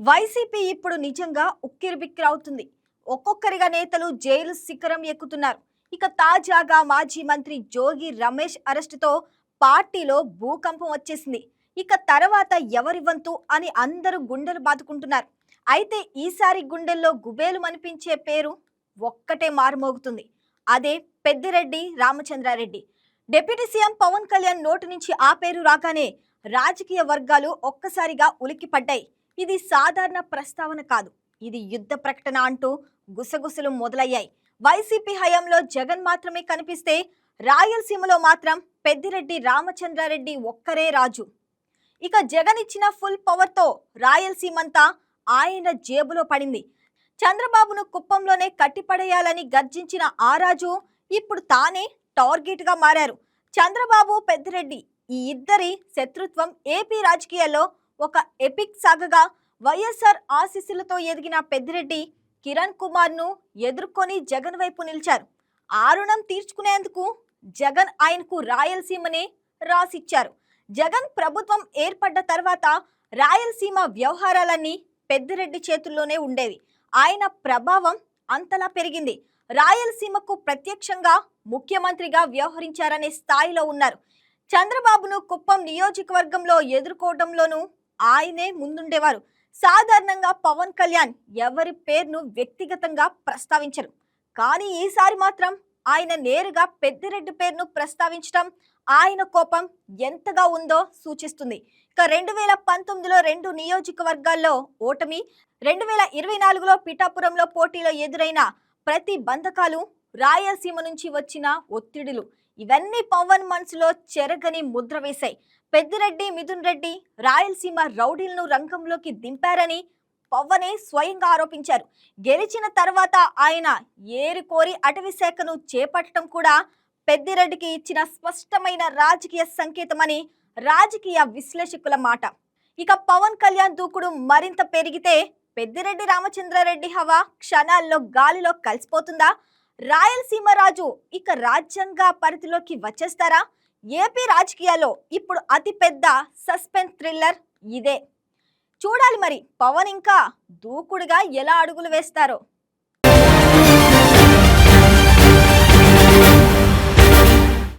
YCP ఇప్పుడు నిజంగా ఉక్కిరిబిక్కిరవుతుంది. ఒక్కొక్కరిగా నేతలు జైలు శిఖరం ఎక్కుతున్నారు. ఇక తాజాగా మాజీ మంత్రి జోగి రమేష్ అరెస్టుతో పార్టీలో భూకంపం వచ్చేసింది. ఇక తర్వాత ఎవరి వంతు అని అందరూ గుండెలు బాదుకుంటున్నారు. అయితే ఈసారి గుండెల్లో గుబేలు అనిపించే పేరు ఒక్కటే మారుమోగుతుంది. అదే పెద్దిరెడ్డి రామచంద్రారెడ్డి. డిప్యూటీ సీఎం పవన్ కళ్యాణ్ నోటి నుంచి ఆ పేరు రాగానే రాజకీయ వర్గాలు ఒక్కసారిగా ఉలిక్కిపడ్డాయి. ఇది సాధారణ ప్రస్తావన కాదు, ఇది యుద్ధ ప్రకటన అంటూ గుసగుసలు మొదలయ్యాయి. వైసీపీ హయాంలో జగన్ మాత్రమే కనిపిస్తే రాయలసీమలో మాత్రం పెద్దిరెడ్డి రామచంద్రారెడ్డి ఒక్కరే రాజు. ఇక జగన్ ఇచ్చిన ఫుల్ పవర్ తో రాయలసీమంతా ఆయన జేబులో పడింది. చంద్రబాబును కుప్పంలోనే కట్టిపడేయాలని గర్జించిన ఆ రాజు ఇప్పుడు తానే టార్గెట్ గా మారారు. చంద్రబాబు పెద్దిరెడ్డి ఈ ఇద్దరి శత్రుత్వం ఏపీ రాజకీయాల్లో ఒక ఎపిక్ సాగగా, వైఎస్ఆర్ ఆశీస్సులతో ఎదిగిన పెద్దిరెడ్డి కిరణ్ కుమార్ ను ఎదుర్కొని జగన్ వైపు నిలిచారు. ఆ రుణం తీర్చుకునేందుకు జగన్ ఆయనకు రాయలసీమనే రాసిచ్చారు. జగన్ ప్రభుత్వం ఏర్పడ్డ తర్వాత రాయలసీమ వ్యవహారాలన్నీ పెద్దిరెడ్డి చేతుల్లోనే ఉండేవి. ఆయన ప్రభావం అంతలా పెరిగింది. రాయలసీమకు ప్రత్యక్షంగా ముఖ్యమంత్రిగా వ్యవహరించారనే స్థాయిలో ఉన్నారు. చంద్రబాబును కుప్పం నియోజకవర్గంలో ఎదుర్కోవడంలోనూ ఆయనే ముందుండేవారు. సాధారణంగా పవన్ కళ్యాణ్ ఎవరి పేరును వ్యక్తిగతంగా ప్రస్తావించరు, కానీ ఈసారి మాత్రం ఆయన నేరుగా పెద్దిరెడ్డి పేరును ప్రస్తావించడం ఆయన కోపం ఎంతగా ఉందో సూచిస్తుంది. ఇక 2019లో 2 నియోజకవర్గాల్లో ఓటమి, 2024లో పిఠాపురంలో పోటీలో ఎదురైన ప్రతి బంధకాలు, రాయలసీమ నుంచి వచ్చిన ఒత్తిడులు ఇవన్నీ పవన్ మనసులో చెరగని ముద్ర వేశాయి. పెద్దిరెడ్డి, మిథున్ రెడ్డి రాయలసీమ రౌడీలను రంగంలోకి దింపారని పవనే స్వయంగా ఆరోపించారు. గెలిచిన తర్వాత ఆయన ఏరికోరి అటవీ శాఖను చేపట్టడం కూడా పెద్దిరెడ్డికి ఇచ్చిన స్పష్టమైన రాజకీయ సంకేతమని రాజకీయ విశ్లేషకుల మాట. ఇక పవన్ కళ్యాణ్ దూకుడు మరింత పెరిగితే పెద్దిరెడ్డి రామచంద్రారెడ్డి హవా క్షణాల్లో గాలిలో కలిసిపోతుందా? రాయలసీమ రాజు ఇక రాజ్యాంగ పరిధిలోకి వచ్చేస్తారా? ఏపీ రాజకీయాల్లో ఇప్పుడు అతిపెద్ద సస్పెన్స్ థ్రిల్లర్ ఇదే. చూడాలి మరి పవన్ ఇంకా దూకుడుగా ఎలా అడుగులు వేస్తారో.